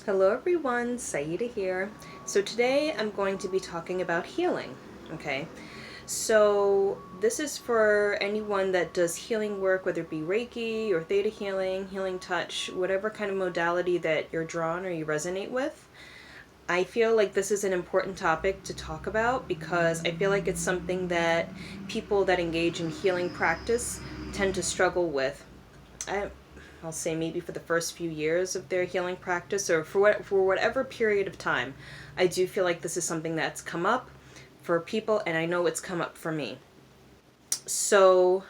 Hello everyone, Saida here. So today I'm going to be talking about healing. Okay, so this is for anyone that does healing work, whether it be Reiki or Theta healing, healing touch, whatever kind of modality that you're drawn or you resonate with. I feel like this is an important topic to talk about because I feel like it's something that people that engage in healing practice tend to struggle with. I, I'll say maybe for the first few years of their healing practice or for whatever period of time. I do feel like this is something that's come up for people, and I know it's come up for me. So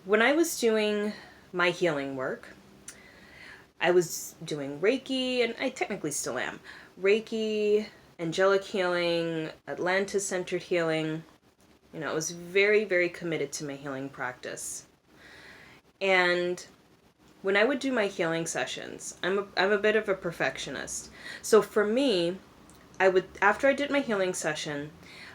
when I was doing my healing work, I was doing Reiki, and I technically still am. Reiki, angelic healing, Atlantis centered healing. I was very, very committed to my healing practice. And when I would do my healing sessions, I'm a bit of a perfectionist. So for me, I would, after I did my healing session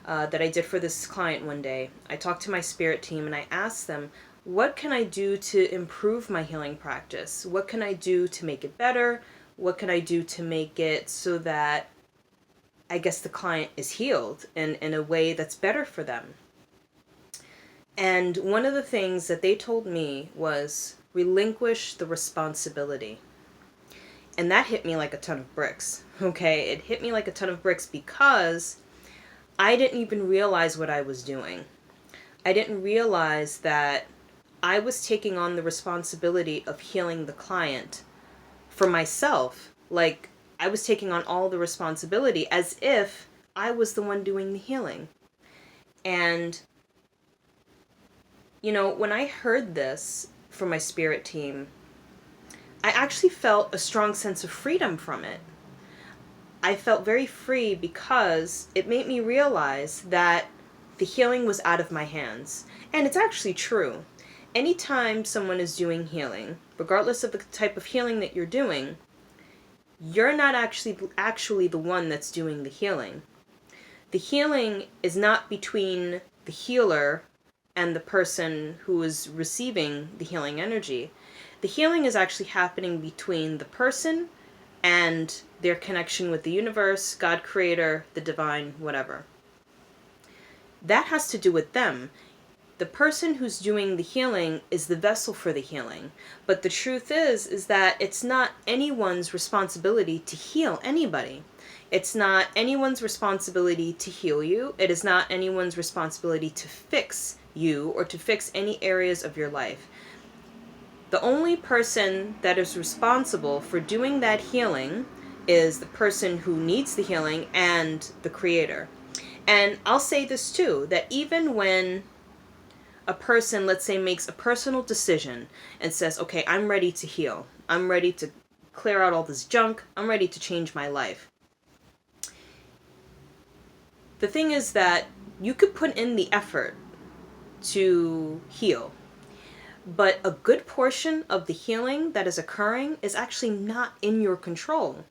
that I did for this client one day, I talked to my spirit team and I asked them, what can I do to improve my healing practice? What can I do to make it better? What can I do to make it so that I guess the client is healed in a way that's better for them? And one of the things that they told me was relinquish the responsibility. And that hit me like a ton of bricks. Okay, it hit me like a ton of bricks because I didn't even realize what I was doing. I didn't realize that I was taking on the responsibility of healing the client for myself. Like, I was taking on all the responsibility as if I was the one doing the healing. And, when I heard this from my spirit team, I actually felt a strong sense of freedom from it. I felt very free because it made me realize that the healing was out of my hands. And it's actually true. Anytime someone is doing healing, regardless of the type of healing that you're doing, you're not actually the one that's doing the healing. The healing is not between the healer and the person who is receiving the healing energy. The healing is actually happening between the person and their connection with the universe, God creator, the divine, whatever. That has to do with them. The person who's doing the healing is the vessel for the healing. But the truth is that it's not anyone's responsibility to heal anybody. It's not anyone's responsibility to heal you. It is not anyone's responsibility to fix you or to fix any areas of your life. The only person that is responsible for doing that healing is the person who needs the healing and the creator. And I'll say this too, that even when a person, let's say, makes a personal decision and says, okay, I'm ready to heal. I'm ready to clear out all this junk. I'm ready to change my life. The thing is that you could put in the effort to heal, but a good portion of the healing that is occurring is actually not in your control.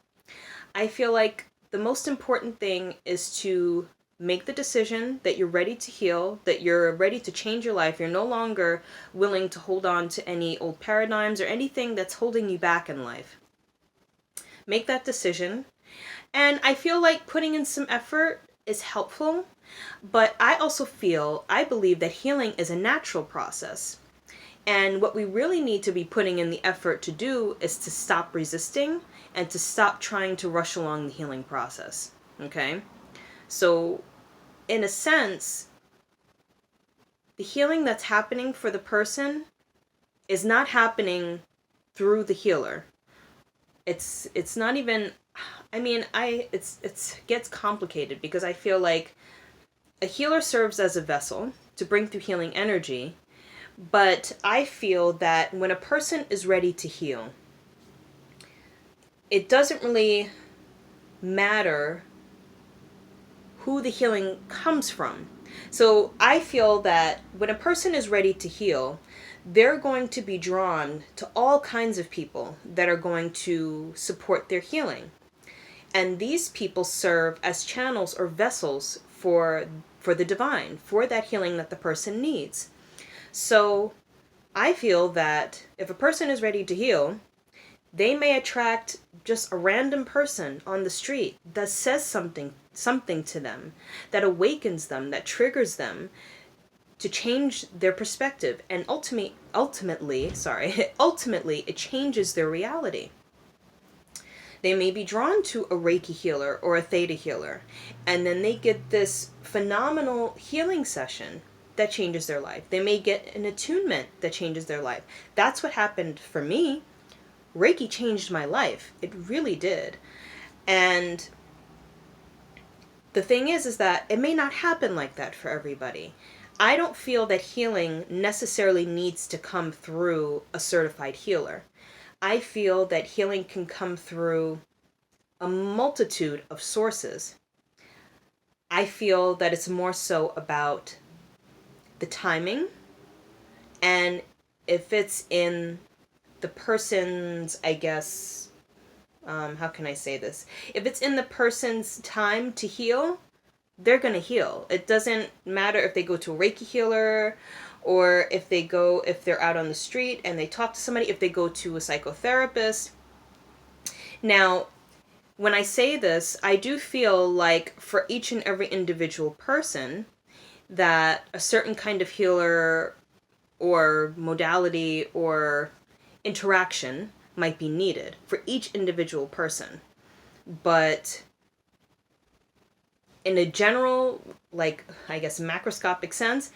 I feel like the most important thing is to make the decision that you're ready to heal, that you're ready to change your life. You're no longer willing to hold on to any old paradigms or anything that's holding you back in life. Make that decision. And I feel like putting in some effort is helpful, but I believe that healing is a natural process. And what we really need to be putting in the effort to do is to stop resisting and to stop trying to rush along the healing process. Okay? So, in a sense, the healing that's happening for the person is not happening through the healer. It's not even, it's gets complicated because I feel like a healer serves as a vessel to bring through healing energy. But I feel that when a person is ready to heal, it doesn't really matter who the healing comes from. So I feel that when a person is ready to heal, they're going to be drawn to all kinds of people that are going to support their healing. And these people serve as channels or vessels for the divine, for that healing that the person needs. So I feel that if a person is ready to heal, They may attract just a random person on the street that says something to them, that awakens them, that triggers them to change their perspective, and ultimately, ultimately it changes their reality. They may be drawn to a Reiki healer or a Theta healer, and then they get this phenomenal healing session that changes their life. They may get an attunement that changes their life. That's what happened for me. Reiki changed my life. It really did. And the thing is that it may not happen like that for everybody. I don't feel that healing necessarily needs to come through a certified healer. I feel that healing can come through a multitude of sources. I feel that it's more so about the timing, and if it's in the person's, I guess, how can I say this? If it's in the person's time to heal, they're going to heal. It doesn't matter if they go to a Reiki healer, or if they're out on the street and they talk to somebody, if they go to a psychotherapist. Now, when I say this, I do feel like for each and every individual person, that a certain kind of healer or modality or interaction might be needed for each individual person. But in a general, like, I guess, macroscopic sense,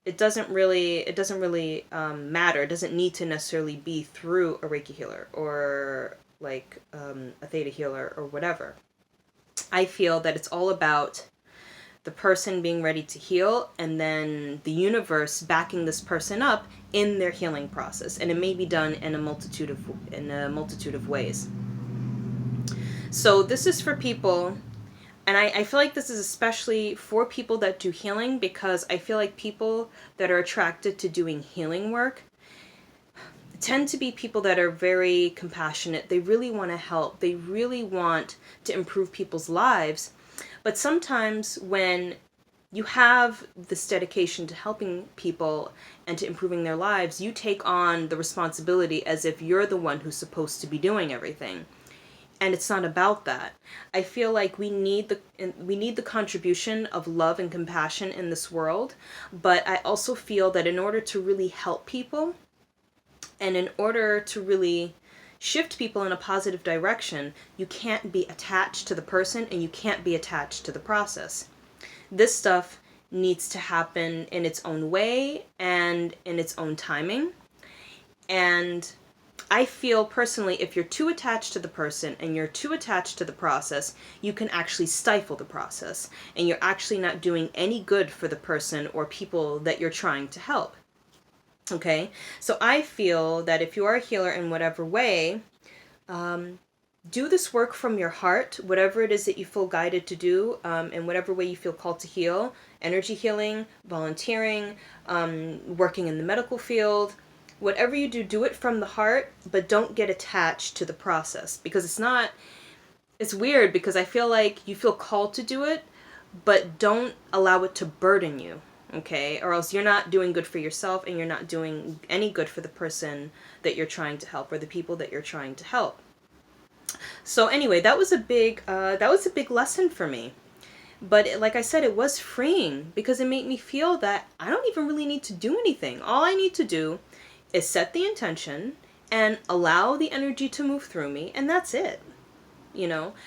it doesn't really matter. It doesn't need to necessarily be through a Reiki healer or like a Theta healer or whatever. I feel that it's all about the person being ready to heal, and then the universe backing this person up in their healing process. And it may be done in a multitude of ways. So this is for people, and I feel like this is especially for people that do healing, because I feel like people that are attracted to doing healing work tend to be people that are very compassionate. They really want to help. They really want to improve people's lives. But sometimes when you have this dedication to helping people and to improving their lives, you take on the responsibility as if you're the one who's supposed to be doing everything. And it's not about that. I feel like we need the contribution of love and compassion in this world, but I also feel that in order to really help people, and in order to really shift people in a positive direction, you can't be attached to the person, and you can't be attached to the process. This stuff needs to happen in its own way and in its own timing. And I feel personally, if you're too attached to the person and you're too attached to the process, you can actually stifle the process, and you're actually not doing any good for the person or people that you're trying to help. Okay, so I feel that if you are a healer in whatever way, do this work from your heart, whatever it is that you feel guided to do, in whatever way you feel called to heal. Energy healing, volunteering, working in the medical field. Whatever you do, do it from the heart, but don't get attached to the process, because it's weird, because I feel like you feel called to do it, but don't allow it to burden you. Okay, or else you're not doing good for yourself, and you're not doing any good for the person that you're trying to help, or the people that you're trying to help. So anyway, that was a big lesson for me. But like I said, it was freeing, because it made me feel that I don't even really need to do anything. All I need to do is set the intention and allow the energy to move through me, and that's it.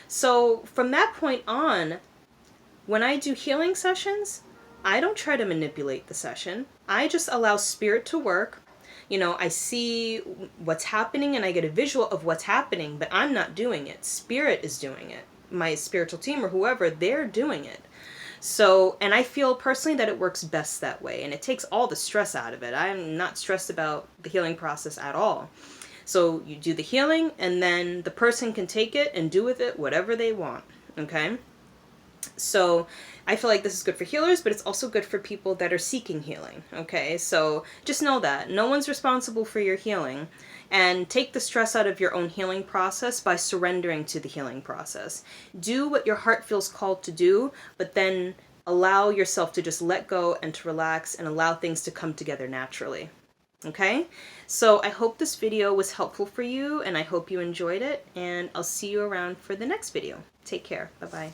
So from that point on, when I do healing sessions, I don't try to manipulate the session. I just allow spirit to work. I see what's happening and I get a visual of what's happening, but I'm not doing it. Spirit is doing it. My spiritual team or whoever, they're doing it. So, and I feel personally that it works best that way, and it takes all the stress out of it. I'm not stressed about the healing process at all. So you do the healing, and then the person can take it and do with it whatever they want. Okay? So I feel like this is good for healers, but it's also good for people that are seeking healing. Okay, so just know that no one's responsible for your healing, and take the stress out of your own healing process by surrendering to the healing process. Do what your heart feels called to do, but then allow yourself to just let go and to relax and allow things to come together naturally. Okay? So I hope this video was helpful for you, and I hope you enjoyed it, and I'll see you around for the next video. Take care. Bye-bye.